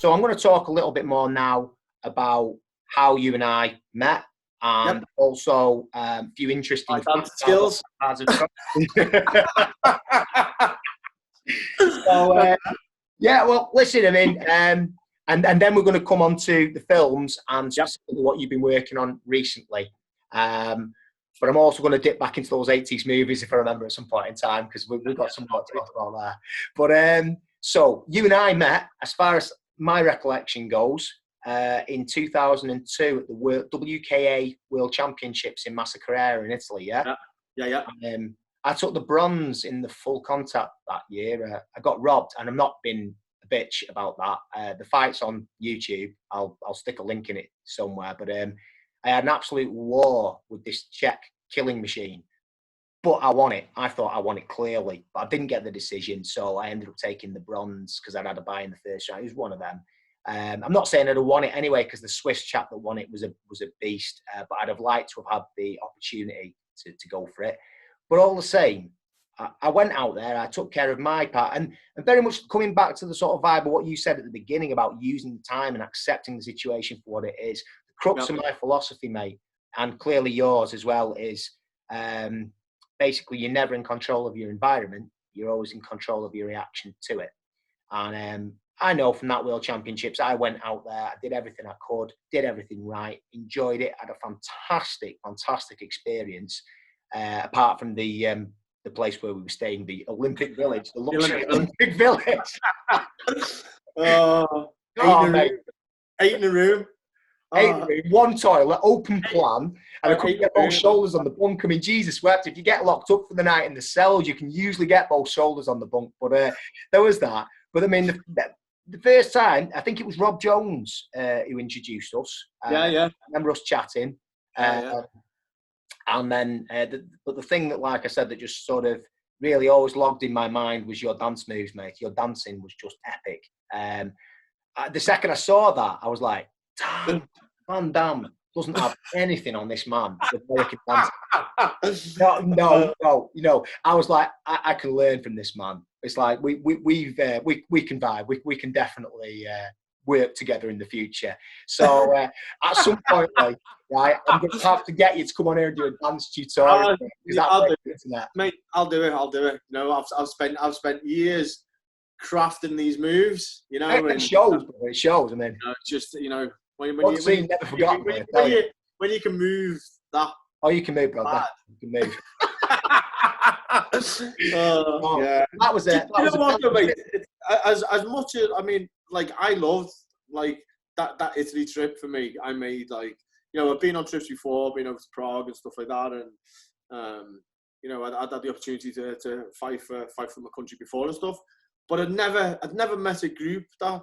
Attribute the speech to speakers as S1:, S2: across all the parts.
S1: So I'm going to talk a little bit more now about how you and I met, and also a few interesting
S2: skills.
S1: So, well, listen, I mean, and then we're going to come on to the films and specifically what you've been working on recently. But I'm also going to dip back into those 80s movies if I remember at some point in time, because we've got some more to talk about there. But so you and I met, as far as my recollection goes, in 2002 at the WKA World Championships in Massa Carrera in Italy. Yeah. I took the bronze in the full contact that year. I got robbed, and I'm not being a bitch about that. The fight's on YouTube. I'll stick a link in it somewhere. But I had an absolute war with this Czech killing machine. But I won it. I thought I won it clearly. But I didn't get the decision, so I ended up taking the bronze because I'd had a bye in the first round. It was one of them. I'm not saying I'd have won it anyway, because the Swiss chap that won it was a beast. But I'd have liked to have had the opportunity to go for it. But all the same, I went out there, I took care of my part, and very much coming back to the sort of vibe of what you said at the beginning about using the time and accepting the situation for what it is. The crux of my philosophy, mate, and clearly yours as well, is basically you're never in control of your environment. You're always in control of your reaction to it. And I know from that World Championships, I went out there, I did everything I could, did everything right, enjoyed it, had a fantastic experience. Apart from the place where we were staying, the Olympic Village, the luxury Olympic Village.
S2: Eight in a room.
S1: One toilet, open plan, and I couldn't get both shoulders on the bunk. I mean, Jesus wept. If you get locked up for the night in the cells, you can usually get both shoulders on the bunk. But there was that. But I mean, the first time, I think it was Rob Jones who introduced us. I remember us chatting. And then, but the thing that, like I said, that just sort of really always logged in my mind was your dance moves, mate. Your dancing was just epic. The second I saw that, I was like, damn, Van Damme doesn't have anything on this man. No. You know, I was like, I can learn from this man. It's like we can vibe. We can definitely work together in the future. So at some point, like, right, I'm going to have to get you to come on here and do a dance tutorial.
S2: Mate, I'll do it. You know, I've spent years crafting these moves. You know,
S1: it shows. It shows. I mean,
S2: you know, just, you know, when you can move that.
S1: Oh, you can move, bro. You can move. That was it.
S2: As much as, I mean, like, I loved, like, that Italy trip for me. I made, like, you know, I've been on trips before, been over to Prague and stuff like that, and you know, I'd had the opportunity to fight for my country before and stuff, but I'd never met a group that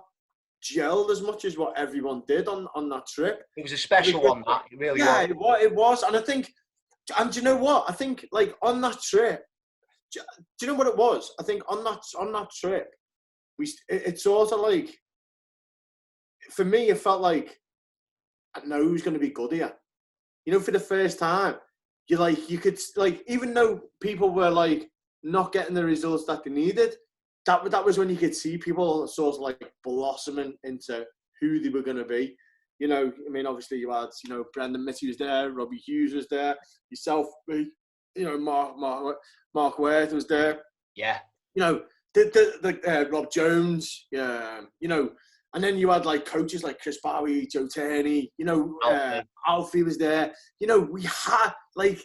S2: gelled as much as what everyone did on that trip.
S1: It was a special one, that it really was.
S2: It was, and I think, and do you know what? I think, like, on that trip, do you know what it was? I think on that trip, it's sort of like, for me, it felt like, I know who's going to be good here. You know, for the first time, you could, like, even though people were, like, not getting the results that they needed, that was when you could see people sort of, like, blossoming into who they were going to be. You know, I mean, obviously you had, you know, Brendan Mitty was there, Robbie Hughes was there, yourself, you know, Mark Worth was there.
S1: Yeah.
S2: You know, the Rob Jones, you know, and then you had, like, coaches like Chris Bowie, Joe Turney, you know, Alfie was there. You know, we had, like,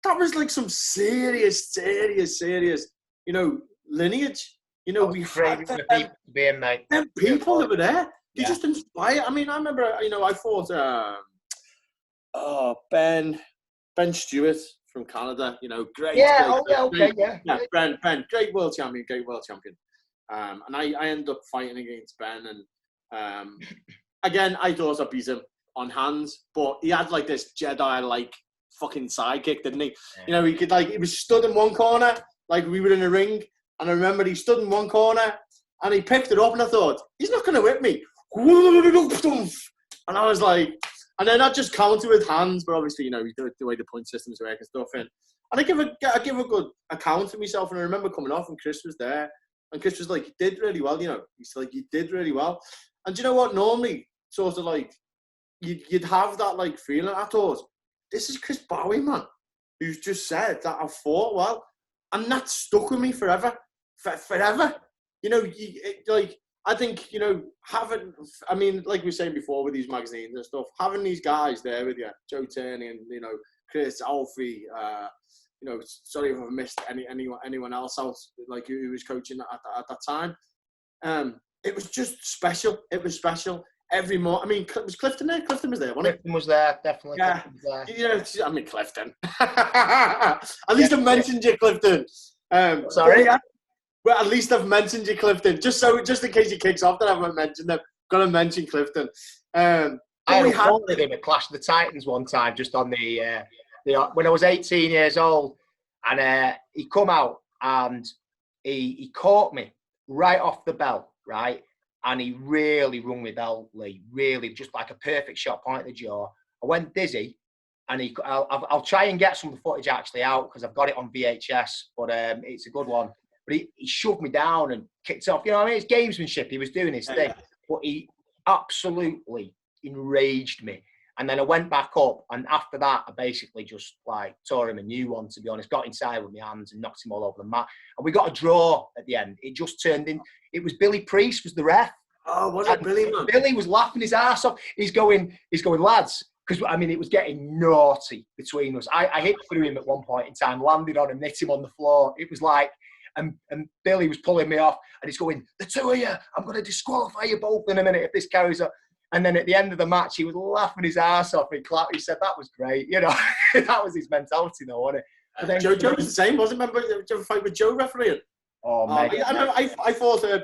S2: that was, like, some serious, you know, lineage. You know, we had them people that were there. They just inspire. I mean, I remember, you know, I fought Ben Stewart from Canada. You know, great. Ben, great world champion. And I ended up fighting against Ben, and again, I thought I beat him on hands, but he had, like, this Jedi-like fucking sidekick, didn't he? Yeah. You know, he could, like, he was stood in one corner, like, we were in a ring, and I remember he stood in one corner, and he picked it up, and I thought, he's not going to whip me. And I was like, and then I just counter with hands, but obviously, you know, the way the point systems work and stuff, and I give a good account of myself, and I remember coming off, and Chris was there, and Chris was like, you did really well, you know. He's like, you did really well. And do you know what? Normally, sort of like, you'd have that like feeling. I thought, this is Chris Bowie, man, who's just said that I fought well. And that stuck with me forever. Forever. You know, like, I think, you know, I mean, like we were saying before with these magazines and stuff, having these guys there with you, Joe Turney and, you know, Chris, Alfie, you know, sorry if I've missed anyone else out, like, who was coaching at that time. It was just special. It was special. Every morning. I mean, was Clifton there? Clifton was there, wasn't he?
S1: Clifton was there, definitely.
S2: Yeah.
S1: There.
S2: You know, I mean, Clifton. At least I've mentioned you, Clifton.
S1: Sorry?
S2: Yeah, well, at least I've mentioned you, Clifton. Just in case he kicks off that I haven't mentioned them. Got to mention Clifton.
S1: I had a call with him at Clash of the Titans one time, just on the when I was 18 years old, and he come out and he caught me right off the bell, right, and he really rung me bell, Lee, really, just like a perfect shot, point at the jaw. I went dizzy, and I'll try and get some of the footage actually out because I've got it on VHS, but it's a good one. But he shoved me down and kicked off. You know what I mean? It's gamesmanship. He was doing his thing. But he absolutely enraged me. And then I went back up. And after that, I basically just like tore him a new one, to be honest. Got inside with my hands and knocked him all over the mat. And we got a draw at the end. It just turned in. It was Billy Priest was the ref.
S2: Oh, was it Billy, man?
S1: Billy was laughing his ass off. He's going, lads. Because, I mean, it was getting naughty between us. I hit through him at one point in time, landed on him, hit him on the floor. It was like... And Billy was pulling me off, and he's going, the two of you, I'm going to disqualify you both in a minute if this carries on. And then at the end of the match, he was laughing his ass off and clapped. He said, that was great. You know, that was his mentality, though, wasn't it? Then,
S2: Joe was the same, wasn't it? Remember, did you ever fight with Joe refereeing?
S1: Oh, man.
S2: I remember I fought the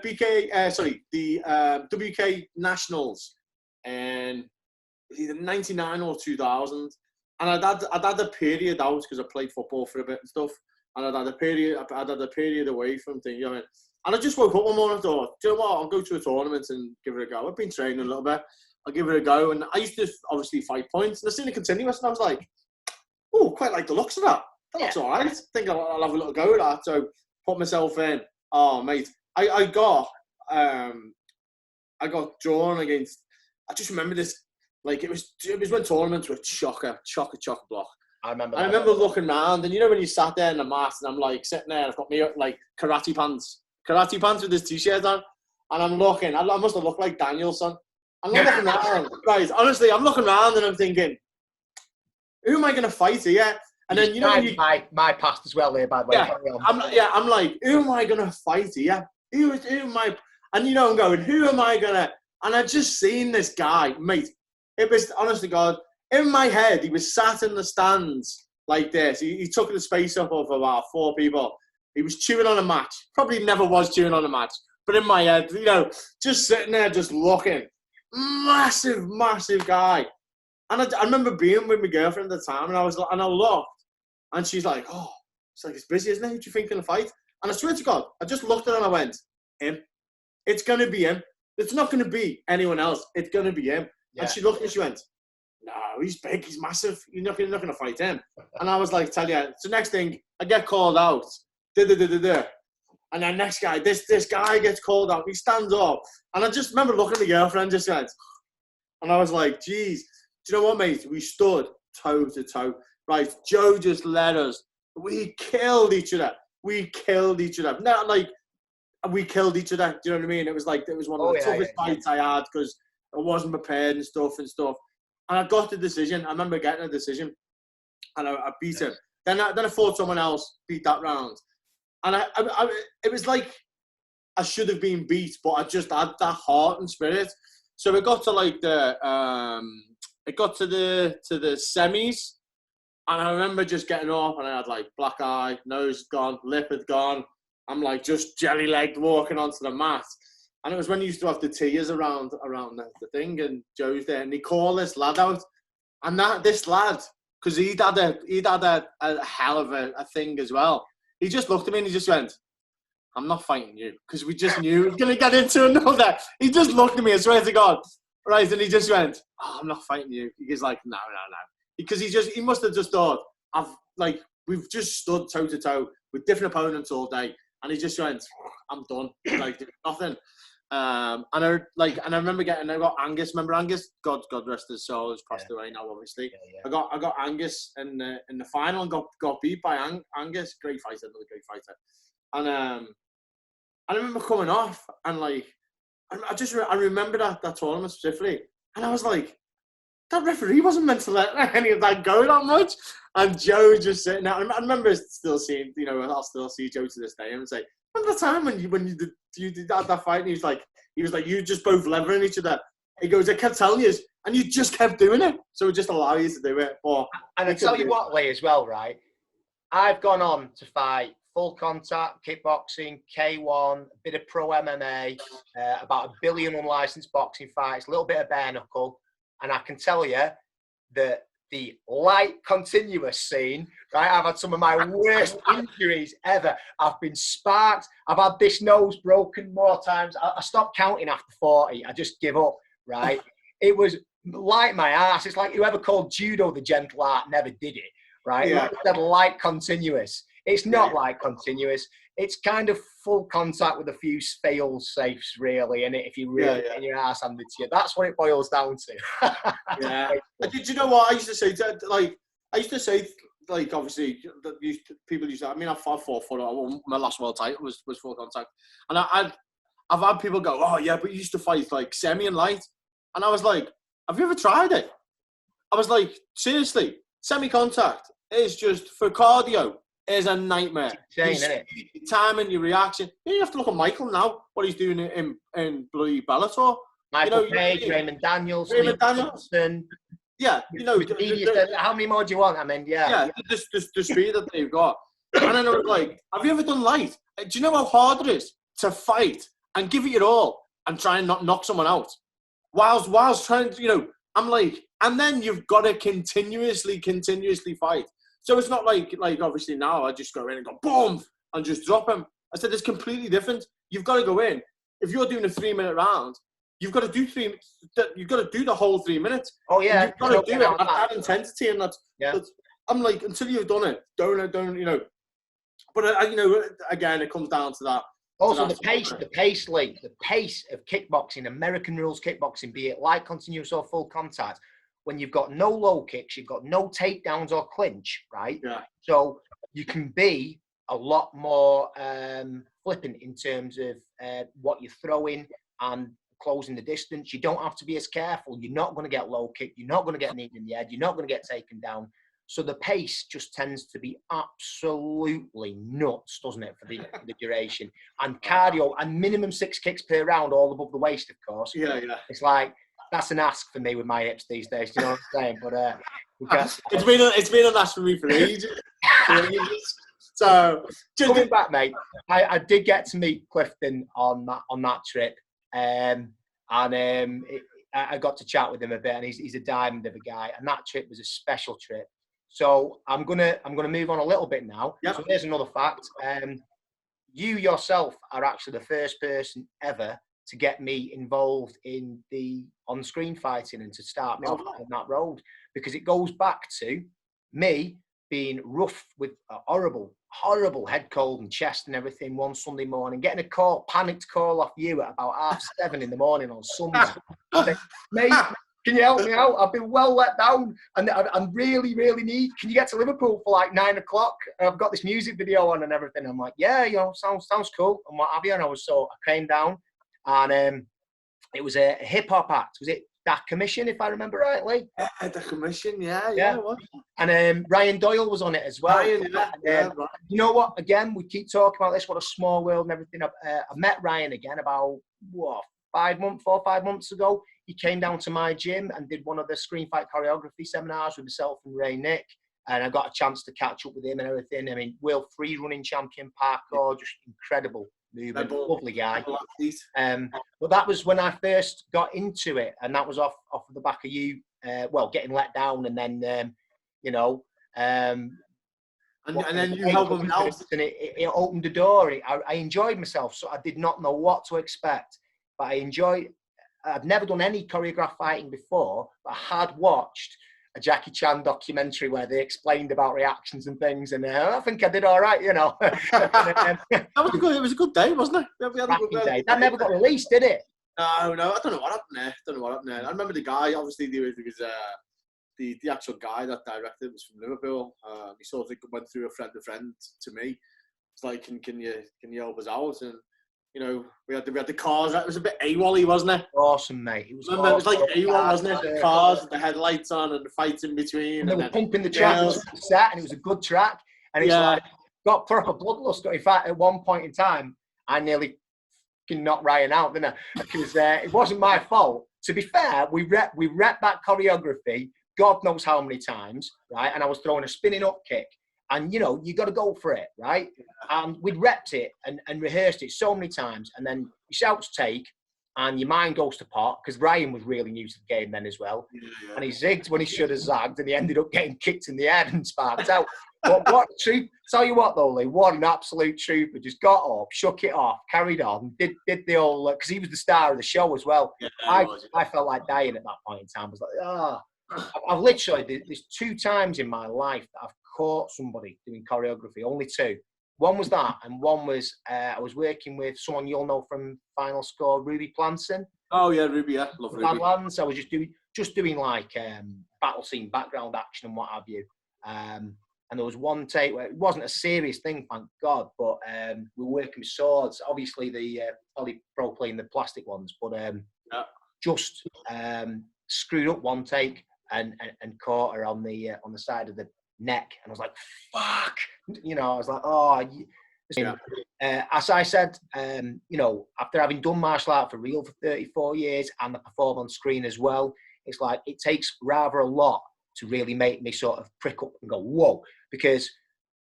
S2: WK Nationals in either 99 or 2000. And I'd had a period out because I played football for a bit and stuff. And I'd had a period away from things, you know. And I just woke up one morning and thought, do you know what, I'll go to a tournament and give it a go. I've been training a little bit. I'll give it a go. And I used to obviously fight points. And I seen it continuous. And I was like, oh, quite like the looks of that. That looks all right. I think I'll have a little go at that. So put myself in. Oh, mate. I got drawn against, I just remember this, like it was when tournaments were chocker block. I remember looking around, and you know when you sat there in the mat, and I'm like sitting there, I've got me like karate pants with this t-shirt on, and I'm looking. I must have looked like Danielson. I'm looking around, right? Honestly, I'm looking around, and I'm thinking, who am I going to fight here? And then you know
S1: my past as well there, by the way.
S2: I'm like, who am I going to fight here? Who am I? And you know, I'm going, who am I going to? And I just seen this guy, mate. It was honest to God. In my head, he was sat in the stands like this. He took the space up of about 4 people. He was chewing on a match. Probably never was chewing on a match. But in my head, you know, just sitting there, just looking. Massive, massive guy. And I remember being with my girlfriend at the time, and I looked, and she's like, oh, it's busy, isn't it? Who do you think in the fight? And I swear to God, I just looked at her and I went, him. It's going to be him. It's not going to be anyone else. It's going to be him. Yeah. And she looked and she went, no, he's big, he's massive. You're not going to fight him. And I was like, tell you. So next thing, I get called out. And then next guy, this guy gets called out. He stands up. And I just remember looking at my girlfriend just went. And I was like, geez. Do you know what, mate? We stood toe to toe. Right, Joe just led us. We killed each other. Not like we killed each other. Do you know what I mean? It was like, it was one of the toughest fights I had because I wasn't prepared and stuff. And I got the decision. I remember getting a decision, and I beat him. Then I fought someone else, beat that round, and it was like I should have been beat, but I just had that heart and spirit. So it got to like the semis, and I remember just getting off, and I had like black eye, nose gone, lip had gone. I'm like just jelly legged walking onto the mat. And it was when you used to have the tears around the thing, and Joe's there, and he called this lad out, and this lad, because he'd had a hell of a thing as well. He just looked at me and he just went, "I'm not fighting you," because we just knew he was gonna get into another. He just looked at me, I swear to God, right, and he just went, "Oh, I'm not fighting you." He's like, "No," because he must have just thought, we've just stood toe to toe with different opponents all day, and he just went, "I'm done," like nothing. And I remember I got Angus. Remember Angus? God rest his soul. He's passed away now, obviously. I got Angus in the final and got beat by Angus. Great fighter, another great fighter. And I remember coming off and like I remember that tournament specifically, and I was like, that referee wasn't meant to let any of that go that much. And Joe just sitting there. I remember still seeing, I'll still see Joe to this day and say, remember the time when you did that fight? And he was like, you just both levering each other. He goes, I kept telling you, and you just kept doing it. So it just allowed you to do it.
S1: And I tell you what, Lee, as well, right? I've gone on to fight full contact, kickboxing, K1, a bit of pro MMA, about 1 billion unlicensed boxing fights, a little bit of bare knuckle. And I can tell you that the light continuous scene, right? I've had some of my worst injuries ever. I've been sparked. I've had this nose broken more times. I stopped counting after 40. I just give up, right? It was like my ass. It's like whoever called judo the gentle art never did it, right?
S2: Yeah.
S1: Like that light continuous. It's not light continuous. It's kind of full contact with a few fail safes, really. And if you really get your ass handed to you, that's what it boils down to.
S2: Yeah. Did you know what I used to say? Obviously, people used to. I mean, I fought 4 foot. My last world title was full contact, and I've had people go, "Oh yeah, but you used to fight like semi and light," and I was like, "Have you ever tried it?" I was like, "Seriously, semi contact is just for cardio." Is a nightmare.
S1: It's insane, isn't
S2: it? Timing, your reaction. You have to look at Michael now, what he's doing in bloody Bellator.
S1: Michael Page, Raymond Daniels.
S2: Yeah,
S1: how many more do you want? I mean,
S2: yeah. The speed that they've got. And then I was like, have you ever done light? Do you know how hard it is to fight and give it your all and try and not knock someone out? Whilst trying to, I'm like, and then you've got to continuously fight. So it's not like obviously now I just go in and go boom and just drop him. I said it's completely different. You've got to go in. If you're doing a 3-minute round, you've got to do You've got to do the whole 3 minutes.
S1: Oh yeah,
S2: you've got to do it at that intensity and that's. I'm like, until you've done it, don't. But again, it comes down to that.
S1: Also, the pace, Lee, the pace of kickboxing, American rules kickboxing, be it light, continuous, or full contact. When you've got no low kicks, you've got no takedowns or clinch, right?
S2: Yeah.
S1: So you can be a lot more flippant in terms of what you're throwing and closing the distance. You don't have to be as careful. You're not going to get low kick. You're not going to get kneed in the head. You're not going to get taken down. So the pace just tends to be absolutely nuts, doesn't it, for the duration? And cardio, and minimum 6 kicks per round, all above the waist, of course.
S2: Yeah.
S1: It's like, that's an ask for me with my hips these days. Do you know what I'm saying? But
S2: it's been an ask for me for ages. So
S1: coming back, mate, I did get to meet Clifton on that trip, I got to chat with him a bit, and he's a diamond of a guy. And that trip was a special trip. So I'm gonna move on a little bit now.
S2: Yep.
S1: So here's another fact. You yourself are actually the first person ever to get me involved in the on-screen fighting and to start me off on that road, because it goes back to me being rough with a horrible head cold and chest and everything one Sunday morning, getting a panicked call off you at about 7:30 in the morning on Sunday. I said, mate, can you help me out? I've been well let down and I really need, can you get to Liverpool for like 9 o'clock? I've got this music video on and everything. I'm like, yeah, sounds cool and what have you. And I came down. And it was a hip-hop act. Was it Da Commission, if I remember rightly?
S2: Yeah, Da Commission, yeah.
S1: And Ryan Doyle was on it as well.
S2: Ryan, right.
S1: You know what? Again, we keep talking about this, what a small world and everything. I met Ryan again about, 4 or 5 months ago. He came down to my gym and did one of the screen fight choreography seminars with myself and Ray Nick. And I got a chance to catch up with him and everything. I mean, world free running champion, parkour, just incredible. Movement, lovely guy. But that was when I first got into it, and that was off the back of you, getting let down, and then and
S2: then you helped him out,
S1: and it opened the door. I enjoyed myself, so I did not know what to expect, but I enjoyed. I've never done any choreographed fighting before, but I had watched a Jackie Chan documentary where they explained about reactions and things, and I think I did all right, you know.
S2: That was a good. It was a good day, wasn't it? We had a good
S1: day. That never got released, did it?
S2: No. I don't know what happened there. I remember the guy. Obviously, there was the actual guy that directed was from Liverpool. He sort of went through a friend to me. It's like, can you help us out? And you know, we had the cars. It was a bit AWOL-y, wasn't it?
S1: Awesome, mate. It was
S2: like AWOL, wasn't it? The cars with the headlights on and the fights in between.
S1: And they were pumping the track to the set, and it was a good track. And it's like, got proper bloodlust. In fact, at one point in time, I nearly knocked Ryan out, didn't I? Because it wasn't my fault. To be fair, we rep that choreography God knows how many times, right? And I was throwing a spinning up kick. And, you know, you got to go for it, right? And we'd repped it and rehearsed it so many times. And then you shout take, and your mind goes to pot, because Ryan was really new to the game then as well. Yeah. And he zigged when he should have zagged, and he ended up getting kicked in the head and sparked out. But what truth? Tell you what, though, Lee, what an absolute trooper. Just got up, shook it off, carried on, did the whole, because he was the star of the show as well. Yeah, I felt like dying at that point in time. I was like, I've literally, there's 2 times in my life that I've caught somebody doing choreography, only 2. One was that, and one was I was working with someone you'll know from Final Score, Ruby Planson.
S2: Oh yeah, Ruby, yeah, love Ruby.
S1: Badlands. I was just doing like battle scene background action and what have you. And there was one take where it wasn't a serious thing, thank God, but we were working with swords. Obviously the polypropylene, the plastic ones, but just screwed up one take and caught her on the side of the neck, and I was like, fuck, you know, I was like, as I said, you know, after having done martial art for real for 34 years and the perform on screen as well, it's like it takes rather a lot to really make me sort of prick up and go, whoa, because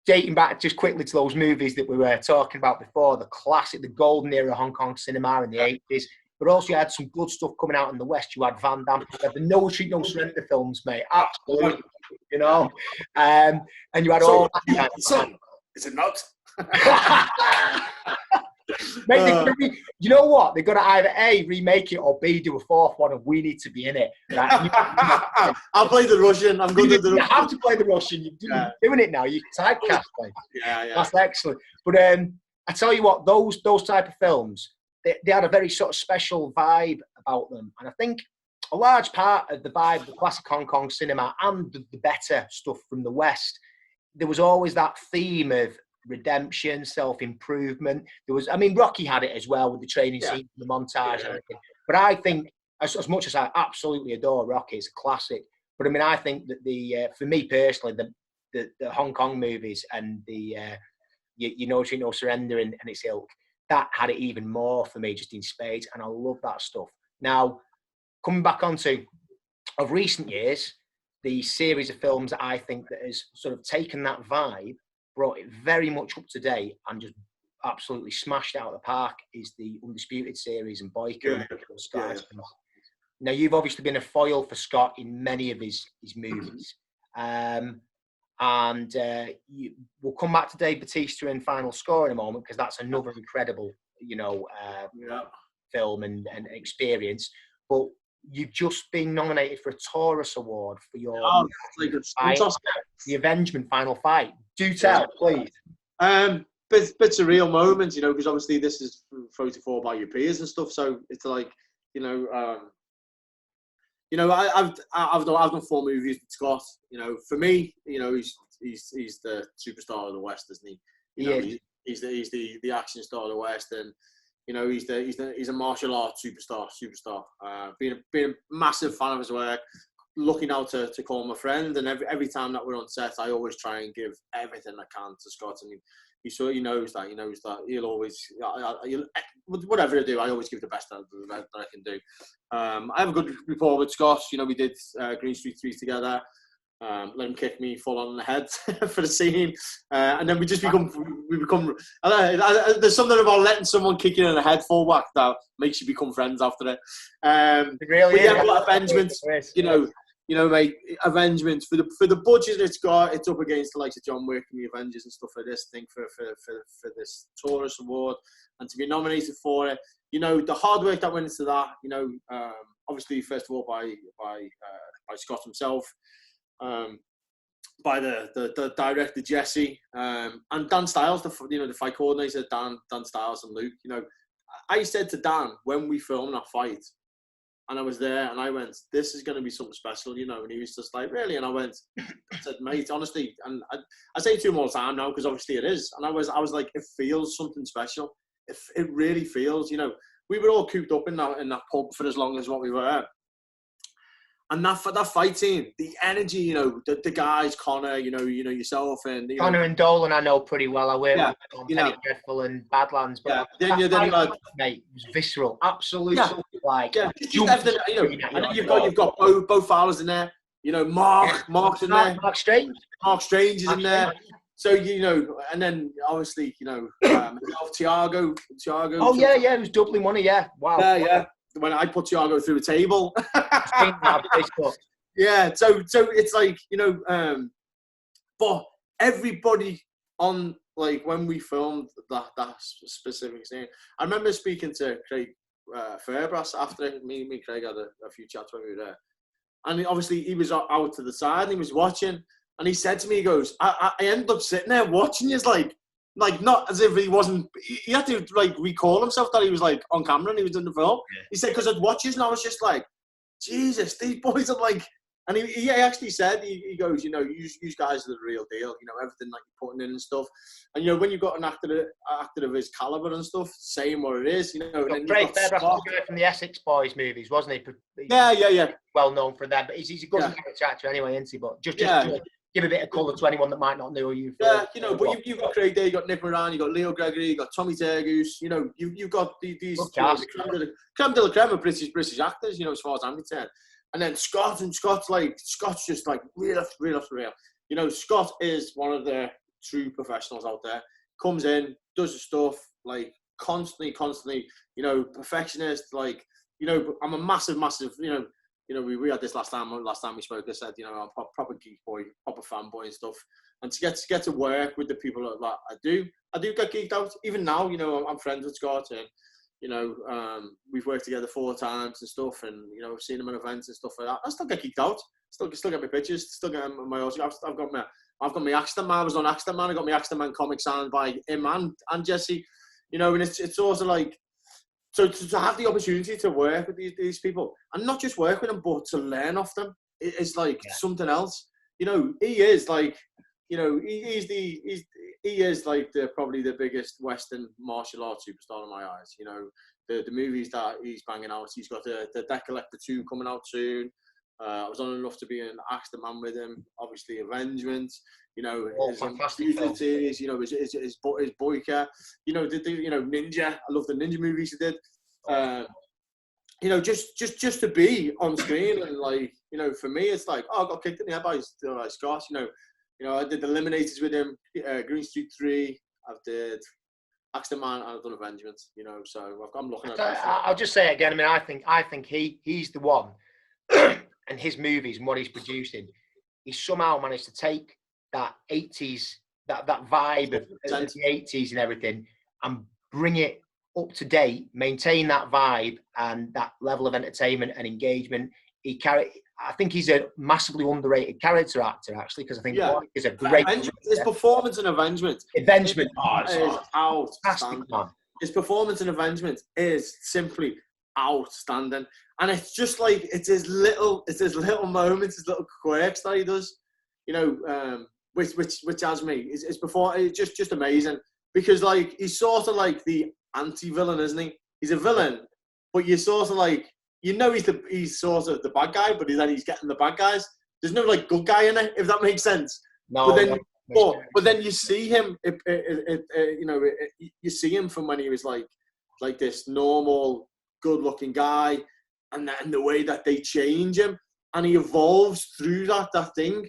S1: dating back just quickly to those movies that we were talking about before, the classic, the golden era of Hong Kong cinema in the 80s, but also you had some good stuff coming out in the West. You had Van Damme, you had the No Retreat, No Surrender films, mate. Absolutely, you know. And you had all that kind of stuff.
S2: Is it not?
S1: Mate, you know what? They've got to either A, remake it, or B, do a 4th one, and we need to be in it. Right?
S2: I'll play the Russian. I'm good at the Russian.
S1: You have to play the Russian. You're doing it now. You typecast, mate.
S2: Yeah.
S1: That's excellent. But I tell you what, those type of films, they had a very sort of special vibe about them. And I think a large part of the vibe of the classic Hong Kong cinema and the better stuff from the West, there was always that theme of redemption, self-improvement. There was, I mean, Rocky had it as well with the training scene, the montage and everything. But I think, as much as I absolutely adore Rocky, it's a classic. But I mean, I think that for me personally, the Hong Kong movies and the You Know Retreat, No Surrender and its ilk, that had it even more for me, just in spades, and I love that stuff. Now, coming back onto of recent years, the series of films that I think that has sort of taken that vibe, brought it very much up to date, and just absolutely smashed it out of the park is the Undisputed series and Boyka and Scott. Now, you've obviously been a foil for Scott in many of his movies. We'll come back to Dave Bautista in Final Score in a moment, because that's another incredible, you know, film and experience. But you've just been nominated for a Taurus Award for your The Avengement Final Fight. Do tell, please.
S2: Bits of real moments, you know, because obviously this is voted for by your peers and stuff. So it's like, you know, I've done 4 movies with Scott. You know, for me, you know, he's the superstar of the West, isn't he? You know, he's the action star of the West, and you know, he's a martial arts superstar. Being a massive fan of his work, lucky now to call him a friend, and every time that we're on set, I always try and give everything I can to Scott, and he knows that he'll always, whatever I do, I always give the best that I can do. I have a good rapport with Scott. You know, we did Green Street 3 together. Let him kick me full on the head for the scene, and then we become. There's something about letting someone kick you in the head full whack that makes you become friends after it. Avengement, you know, mate, Avengement for the budget it's got, it's up against the likes of John Wick and the Avengers and stuff like this. I think for this Taurus Award, and to be nominated for it, you know, the hard work that went into that, you know, obviously first of all by Scott himself. by the director Jesse, and Dan Stiles, the fight coordinator, Dan Stiles and Luke. I said to Dan when we filmed that fight, and I was there, and I went, "This is going to be something special," and he was just like, "Really?" And I said, "Mate, honestly," and I say to him all the time now because obviously it is, and I was like, "It feels something special. It really feels." We were all cooped up in that pub for as long as what we were. And that fight team, the energy, the guys, Connor, yourself and
S1: Connor and Dolan, I know pretty well. I work with them on Penny Dreadful and Badlands. But
S2: then you had,
S1: mate, it was visceral, absolutely,
S2: just everything. And then you've got Bo Fowler's in there. Mark's in there.
S1: Mark Strange.
S2: Mark Strange is in there. So and then obviously Thiago.
S1: Oh yeah, it was doubling money. Yeah, wow.
S2: Yeah. When I put Thiago through a table. Yeah, so it's like, but everybody on, like, when we filmed that specific scene, I remember speaking to Craig Fairbrass after me and Craig had a few chats when we were there. And obviously he was out to the side and he was watching, and he said to me, he goes, I ended up sitting there watching you, like not as if he wasn't. He had to recall himself that he was on camera and he was in the film. Yeah. He said because I'd watch this and I was just like, Jesus, these boys are like. And he actually said, he goes, you guys are the real deal. Everything that you're putting in and stuff. And when you've got an actor of his caliber and stuff, saying what it is.
S1: Craig Fairbrass was the guy from the Essex Boys movies, wasn't he?
S2: Yeah.
S1: Well known for that, but he's a good character actor anyway, isn't he? But just give a bit of colour to anyone that might not know who you've.
S2: Yeah, but you've got Craig there, you've got Nick Moran, you've got Leo Gregory, you've got Tommy Tergoose, you've got these creme de la creme of British actors, as far as I'm concerned. And then Scott's just real. Scott is one of the true professionals out there. Comes in, does the stuff, constantly, perfectionist, I'm a massive, we had this last time we spoke. I said, I'm a proper geek boy, proper fanboy and stuff. And to get to work with the people that I do get geeked out. Even now, I'm friends with Scott, and we've worked together 4 times and stuff, and I've seen him at events and stuff like that. I still get geeked out. Still get my pictures. Still get my autographs. I've got my Axton Man. I was on Axton Man. I got my Axton Man comic signed by him and Jesse. And it's also like. So to have the opportunity to work with these people, and not just work with them, but to learn off them, it's something else. He is he is probably the biggest Western martial arts superstar in my eyes. The movies that he's banging out. He's got the Debt Collector 2 coming out soon. I was on enough to be an Axton Man with him. Obviously, Avengement. His Fugitives, his Boyka, Ninja. I love the Ninja movies he did. Just to be on screen and for me, it's I got kicked in the head by Scott. I did Eliminators with him, Green Street 3. I've did Axton Man, and I've done Avengement. So I'm looking at.
S1: I'll just say it again. I think he's the one, and his movies and what he's producing, he's somehow managed to take that 80s, that vibe of the 80s and everything, and bring it up to date, maintain that vibe and that level of entertainment and engagement. I think he's a massively underrated character actor, actually, because I think he's a great.
S2: His performance in Avengement
S1: is outstanding.
S2: His performance in Avengement is simply outstanding, and it's just it's his little moments, his little quirks that he does, which has me. It's before it's just amazing, because he's sort of the anti-villain, isn't he? He's a villain, but you're sort of he's sort of the bad guy, but he's getting the bad guys. There's no good guy in it, if that makes sense.
S1: No.
S2: But then you see him, you see him from when he was like this normal, good-looking guy, and the way that they change him, and he evolves through that thing,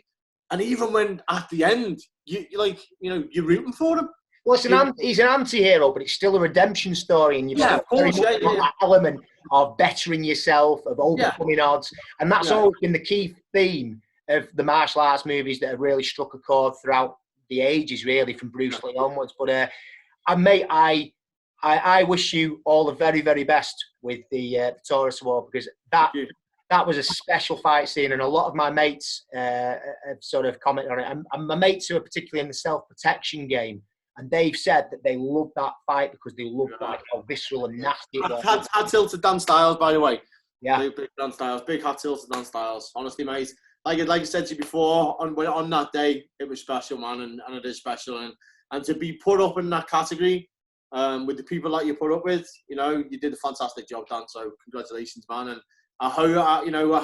S2: and even when at the end you're rooting for him.
S1: Well, he's an anti-hero, but it's still a redemption story, and you've got that element of bettering yourself, of overcoming odds, and that's always been the key theme of the martial arts movies that have really struck a chord throughout the ages, really, from Bruce Lee onwards. But mate, I wish you all the very, very best with the Taurus Award, because that that was a special fight scene, and a lot of my mates have sort of commented on it. And my mates who are particularly in the self-protection game, and they've said that they loved that fight because they loved like how visceral and nasty it was.
S2: Hat tilt to Dan Styles, by the way.
S1: Yeah,
S2: big Dan Styles, big hat tilt to Dan Styles. Honestly, mate, like I said to you before, on that day, it was special, man, and it is special, and to be put up in that category with the people that you put up with, you know, you did a fantastic job, Dan. So congratulations, man, and I hope, you know,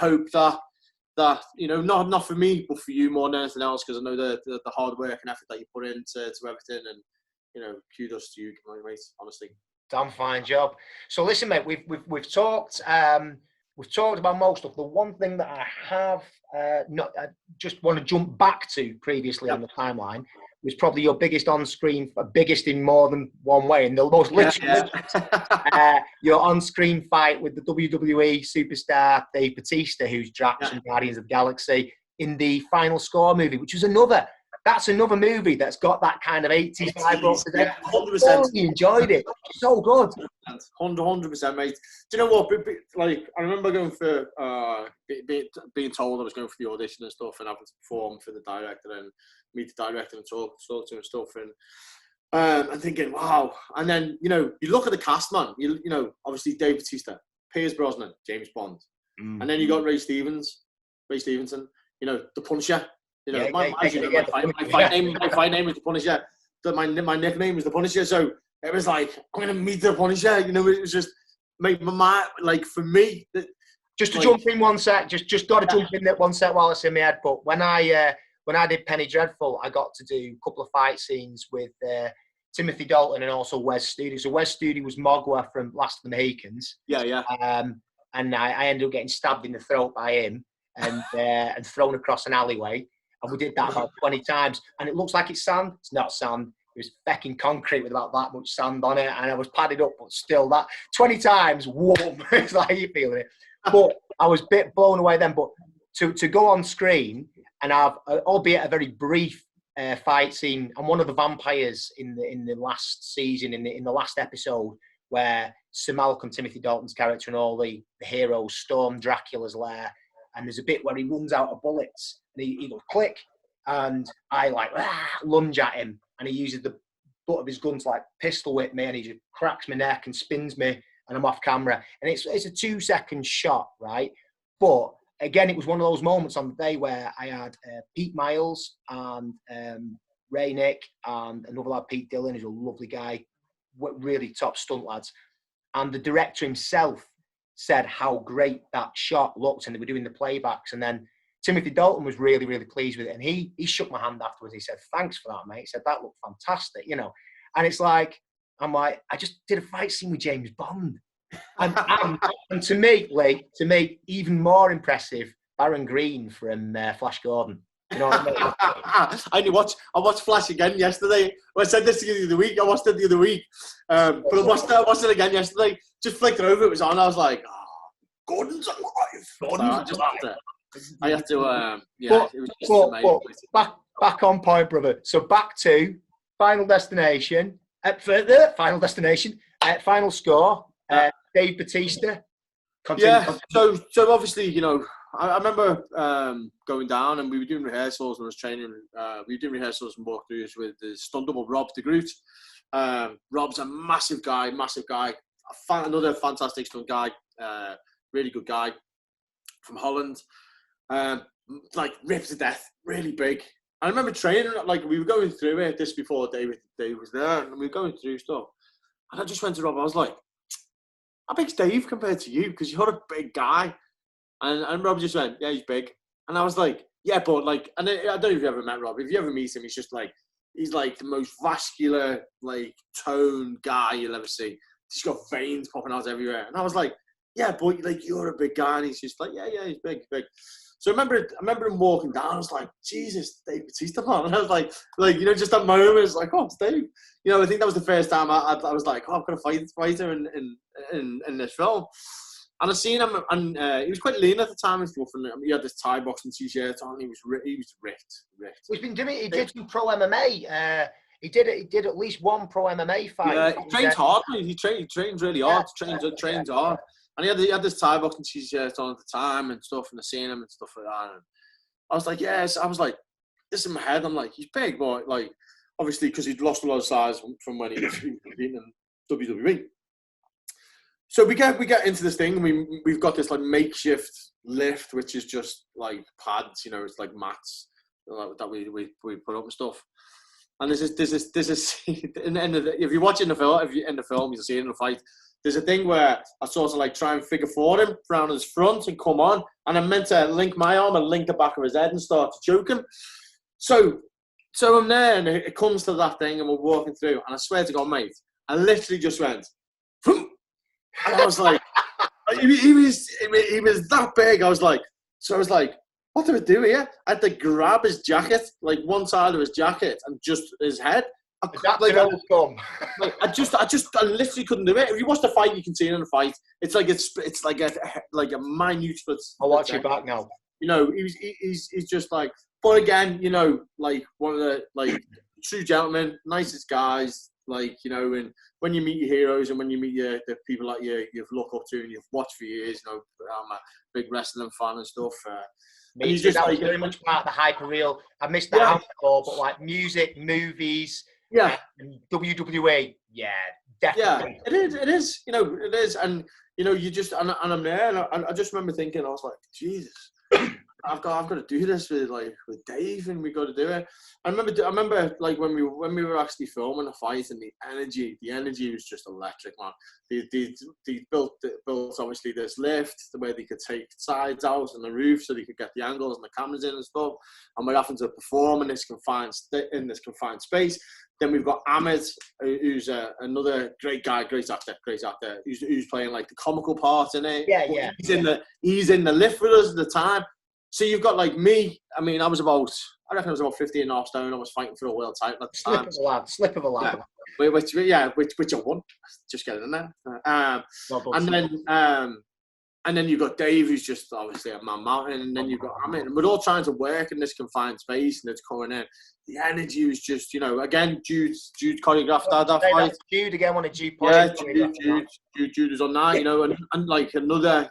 S2: that you know, not for me, but for you more than anything else, because I know the hard work and effort that you put into everything, and you know, kudos to you, mate. Honestly,
S1: damn fine job. So listen, mate, we've talked about most stuff. The one thing that I have I just want to jump back to previously on the timeline was probably your biggest on-screen, biggest in more than one way, and the most literal. Your on-screen fight with the WWE superstar Dave Bautista, who's Drax from Guardians of the Galaxy, in the Final Score movie, which was another movie that's got that kind of 80s vibe brought to them.
S2: 100%.
S1: I really enjoyed it. So good.
S2: 100%, mate. Do you know what? Like, I remember going for being told I was going for the audition and stuff, and having to perform for the director and meet the director and talk to him and stuff, and thinking, wow. And then, you know, you look at the cast, man. You know, obviously Dave Bautista, Pierce Brosnan, James Bond, and then you got Ray Stevenson. You know, the Punisher. You know, my fight name was the Punisher. My nickname was the Punisher. So it was like, I'm gonna meet the Punisher. You know, it was just make my mind, like, for me.
S1: Just to jump in one sec, just got to jump in that one sec while it's in my head. But when I did Penny Dreadful, I got to do a couple of fight scenes with Timothy Dalton and also Wes Studi. So Wes Studi was Mogwai from Last of the Mohicans.
S2: Yeah.
S1: And I ended up getting stabbed in the throat by him and thrown across an alleyway. And we did that about 20 times. And it looks like it's sand. It's not sand. It was fucking concrete with about that much sand on it. And I was padded up, but still, that 20 times, whoa, it's like you feeling it. But I was a bit blown away then. But to go on screen and have, albeit a very brief fight scene, and one of the vampires in the last season, in the last episode, where Sir Malcolm, Timothy Dalton's character, and all the heroes storm Dracula's lair, and there's a bit where he runs out of bullets, and he goes click, and I lunge at him, and he uses the butt of his gun to like pistol whip me, and he just cracks my neck and spins me, and I'm off camera, and it's a 2-second shot, right? But again, it was one of those moments on the day where I had Pete Miles and Ray Nick and another lad, Pete Dillon, who's a lovely guy, really top stunt lads, and the director himself said how great that shot looked, and they were doing the playbacks, and then Timothy Dalton was really, really pleased with it, and he shook my hand afterwards. He said, "Thanks for that, mate." He said, "That looked fantastic," you know. And it's like, I'm like, I just did a fight scene with James Bond, and to me, Lee, even more impressive, Baron Green from Flash Gordon. You know what I mean?
S2: I watched Flash again yesterday. Well, I said this to you the other week. I watched it the other week, but I watched it again yesterday. Just flicked it over. It was on. I was like, oh, Gordon's alive. I had to. Yeah, it was just amazing.
S1: Back on point, brother. So back to Final Destination. Final Score. Dave Bautista.
S2: Yeah. So obviously, you know, I remember going down, and we were doing rehearsals when I was training. We were doing rehearsals and walkthroughs with the stunt double Rob de Groot. Rob's a massive guy. Another fantastic stunt guy. Really good guy from Holland. Like ripped to death, really big. I remember training, like we were going through it this before Dave was there, and we were going through stuff. And I just went to Rob, I was like, how big's Dave compared to you? Because you're a big guy. And Rob just went, yeah, he's big. And I was like, yeah, but like, and I don't know if you ever met Rob. If you ever meet him, he's like the most vascular, like toned guy you'll ever see. He's got veins popping out everywhere. And I was like, yeah, but like you're a big guy. And he's just like, yeah, he's big. So I remember him walking down. I was like, Jesus, Dave Bautista, man. And I was like, you know, just that moment, it's like, oh, it's Dave. You know, I think that was the first time I was like, oh, I'm gonna fight her in this film. And I seen him, and he was quite lean at the time and stuff. And he had this Thai boxing t-shirt on. He was ripped.
S1: He's been doing. He did some pro MMA. He did at least one pro MMA fight.
S2: Yeah, he trains hard. He trains really hard. Trains hard. And he had this Thai boxing t-shirt on at the time and stuff, and I seen him and stuff like that. And I was like, yes. I was like, this in my head. I'm like, he's big, but like, obviously, because he'd lost a lot of size from when he was competing in WWE. So we get into this thing, and we've got this like makeshift lift, which is just like pads, you know, it's like mats that we put up and stuff. And there's this in the end of if you're watching the film, you'll see it in the fight. There's a thing where I sort of like try and figure forward him around his front and come on, and I'm meant to link my arm and link the back of his head and start to choke him. So I'm there, and it comes to that thing, and we're walking through, and I swear to God, mate, I literally just went, and I was like, he was that big. I was like, what do I do here? I had to grab his jacket, like one side of his jacket, and just his head. I literally couldn't do it. If you watch the fight, you can see it in the fight. It's like a minute split.
S1: I'll watch you back now.
S2: You know, he's just like. But again, you know, like one of the like true gentlemen, nicest guys. Like, you know, and when you meet your heroes and when you meet the people that you've looked up to and you've watched for years, you know, I'm a big wrestling fan and stuff.
S1: Me too. Just that was very much part of the hyper-real. I missed the hardcore, but like music, movies, and WWE, definitely.
S2: Yeah, it is. You know, it is, and you know, you just and I'm there, and I just remember thinking, I was like, Jesus. I've got to do this with Dave, and we got to do it. I remember like when we were actually filming the fight, and the energy was just electric, man. They built obviously this lift where they could take sides out on the roof so they could get the angles and the cameras in and stuff. And we're having to perform in this confined space. Then we've got Ahmed, who's another great guy, great actor, who's playing like the comical part in it.
S1: Yeah.
S2: He's in the lift with us at the time. So you've got like me. I mean, I reckon I was about 15.5 stone. I was fighting for a world title at the time.
S1: Slip of a lad.
S2: Which I won. Just get it in there. And then you've got Dave, who's just obviously a man mountain, and then you've got Amit, and we're all trying to work in this confined space, and it's coming in. The energy was just, you know, again, Jude choreographed that fight.
S1: Jude again, one of Jude.
S2: Jude was on that, you know, and like another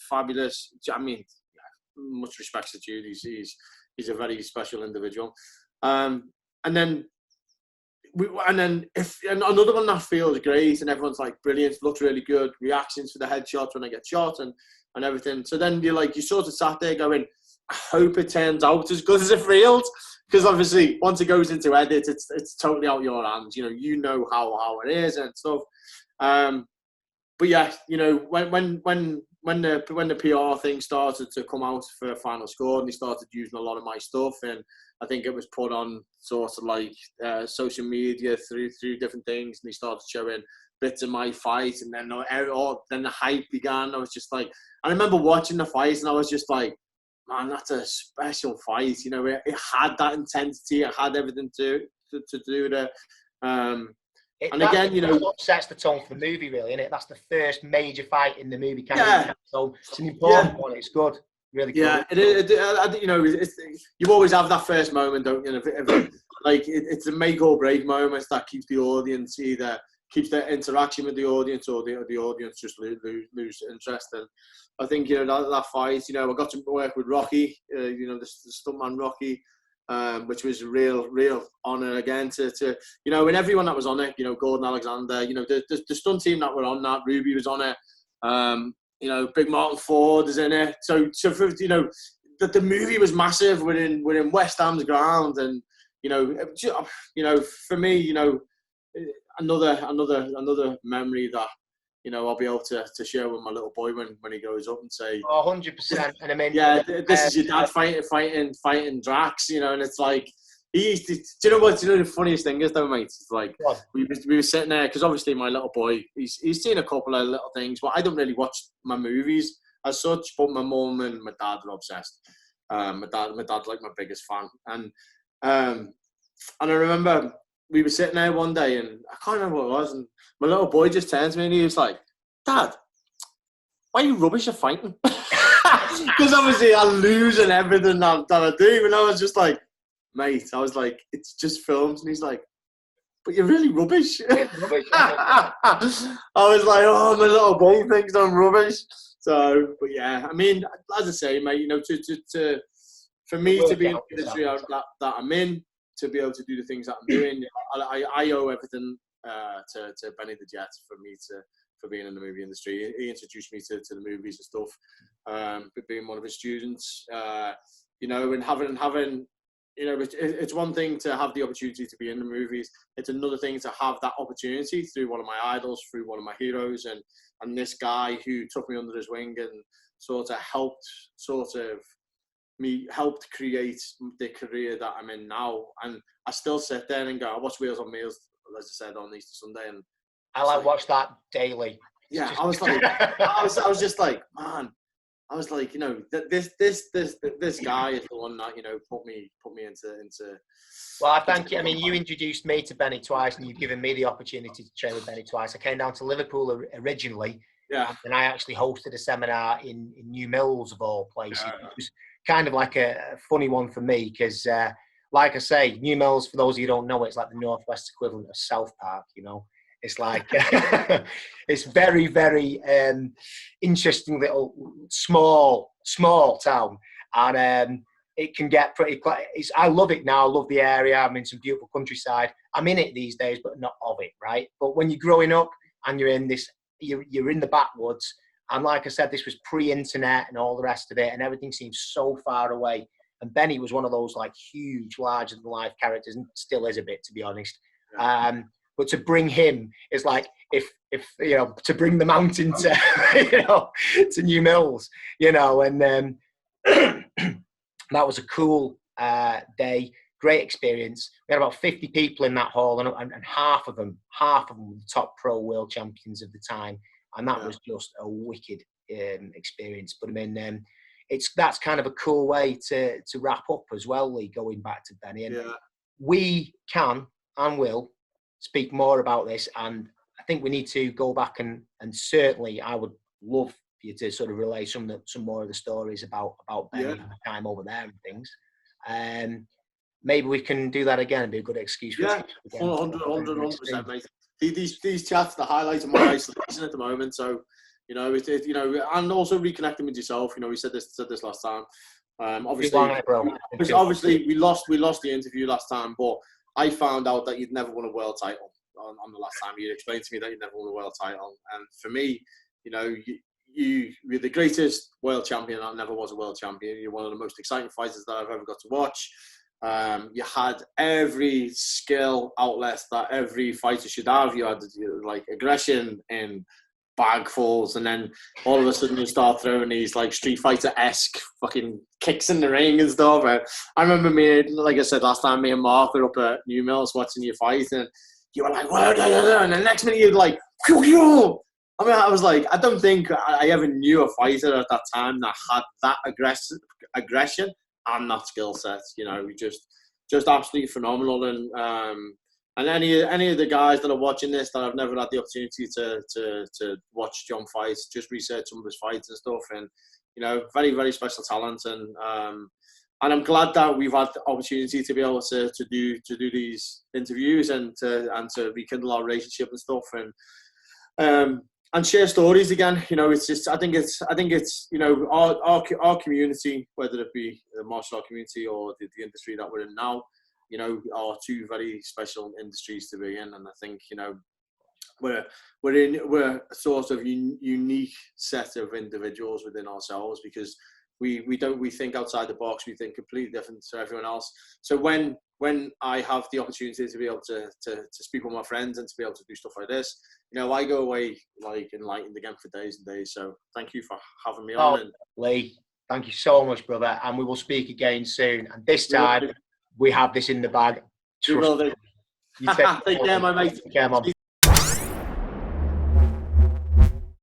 S2: fabulous. I mean, much respect to Jude. He's a very special individual. And then another one that feels great, and everyone's like, brilliant, looks really good, reactions for the headshots when I get shot and everything. So then you sort of sat there going, I hope it turns out as good as it feels, because obviously once it goes into edit, it's totally out your hands. You know how it is and stuff. But yeah, you know, when the PR thing started to come out for Final Score, and they started using a lot of my stuff, and I think it was put on sort of like social media through different things, and they started showing bits of my fight, and then the hype began. I was just like, I remember watching the fight, and I was just like, man, that's a special fight. You know, it had that intensity, it had everything to do with it. And again, you know,
S1: what sets the tone for the movie, really, isn't it? That's the first major fight in the movie. So it's an important one. It's good, really good.
S2: Yeah, you know, you always have that first moment, don't you? It's a make or break moment that keeps the audience either keeps the interaction with the audience, or the audience just lose interest. And I think, you know, that fight, you know, I got to work with Rocky, you know, the stuntman Rocky. Which was a real honour again to you know, and everyone that was on it, you know, Gordon Alexander, you know, the stunt team that were on that, Ruby was on it, you know, Big Martin Ford is in it. So for, you know, the movie was massive within West Ham's ground, and you know, for me, you know, another memory that, you know, I'll be able to share with my little boy when he grows up and say,
S1: 100%. And I mean,
S2: yeah, this is your dad fighting Drax, you know, and it's like, do you know the funniest thing is though, mate? It's like, we were sitting there, because obviously my little boy, he's seen a couple of little things, but I don't really watch my movies as such, but my mum and my dad are obsessed. My dad's like my biggest fan. And I remember we were sitting there one day, and I can't remember what it was, and my little boy just turned to me and he was like, Dad, why are you rubbish at fighting? Because obviously I lose in everything that I do. And I was just like, mate, it's just films. And he's like, but you're really rubbish.
S1: Rubbish.
S2: I was like, oh, my little bone thinks I'm rubbish. So, but yeah, I mean, as I say, mate, you know, for me to be in the industry that I'm in, to be able to do the things that I'm doing, I owe everything to Benny the Jet for being in the movie industry. He introduced me to the movies and stuff, being one of his students, you know, and having, you know, it's one thing to have the opportunity to be in the movies. It's another thing to have that opportunity through one of my idols, through one of my heroes, and this guy who took me under his wing and sort of helped create the career that I'm in now. And I still sit there and go, I watch Wheels on Meals, as I said, on Easter Sunday, and
S1: I watch that daily.
S2: Yeah, I was like, I was just like, man, I was like, you know, this guy is the one that, you know, put me into.
S1: Well, I thank you. I mean, you introduced me to Benny twice, and you've given me the opportunity to train with Benny twice. I came down to Liverpool originally,
S2: yeah,
S1: and I actually hosted a seminar in New Mills of all places. Yeah. It was kind of like a funny one for me because, like I say, New Mills, for those of you who don't know, it's like the Northwest equivalent of South Park, you know. It's like, it's very, very interesting little small town. And it can get pretty, I love it now. I love the area. I'm in some beautiful countryside. I'm in it these days, but not of it, right? But when you're growing up and you're in this, you're in the backwoods. And like I said, this was pre-internet and all the rest of it. And everything seems so far away. And Benny was one of those like huge, larger-than-life characters, and still is a bit, to be honest. But to bring him is like if you know, to bring the mountain to you know, to New Mills, you know, and that was a cool day, great experience. We had about 50 people in that hall, and half of them were the top pro world champions of the time, and that was just a wicked experience. But I mean, that's kind of a cool way to wrap up as well, Lee. Going back to Benny, and we can and will speak more about this, and I think we need to go back and certainly I would love for you to sort of relay some more of the stories about Benny and the time over there and things. Maybe we can do that again and be a good excuse for
S2: 100%, mate. These chats, the highlight of my isolation at the moment. So, you know, you know, and also reconnecting with yourself. You know, we said this last time. Obviously, we lost the interview last time, but I found out that you'd never won a world title on the last time. You explained to me that you'd never won a world title. And for me, you know, you're the greatest world champion that never was a world champion. You're one of the most exciting fighters that I've ever got to watch. You had every skill outlet that every fighter should have. You had like aggression and bagfuls, and then all of a sudden you start throwing these like Street Fighter-esque fucking kicks in the ring and stuff. And I remember like I said last time, me and Mark were up at New Mills watching you fight, and you were like, whoa, and the next minute you'd like, phew, phew. I mean, I was like, I don't think I ever knew a fighter at that time that had that aggression and that skill set. You know, just absolutely phenomenal. And any of the guys that are watching this that I've never had the opportunity to watch John fight, just research some of his fights and stuff. And, you know, very, very special talent. And I'm glad that we've had the opportunity to be able to do these interviews and to rekindle our relationship and stuff. And share stories again. You know, it's just, I think it's, you know, our community, whether it be the martial art community or the industry that we're in now, you know, are two very special industries to be in. And I think, you know, we're a sort of unique set of individuals within ourselves, because we think outside the box. We think completely different to everyone else. So when I have the opportunity to be able to speak with my friends and to be able to do stuff like this, you know, I go away like enlightened again for days and days. So thank you for having me on. And
S1: Lee, thank you so much, brother. And we will speak again soon. And this time we have this in the bag.
S2: You will do. Take care, my mate.
S1: Take care, Mom.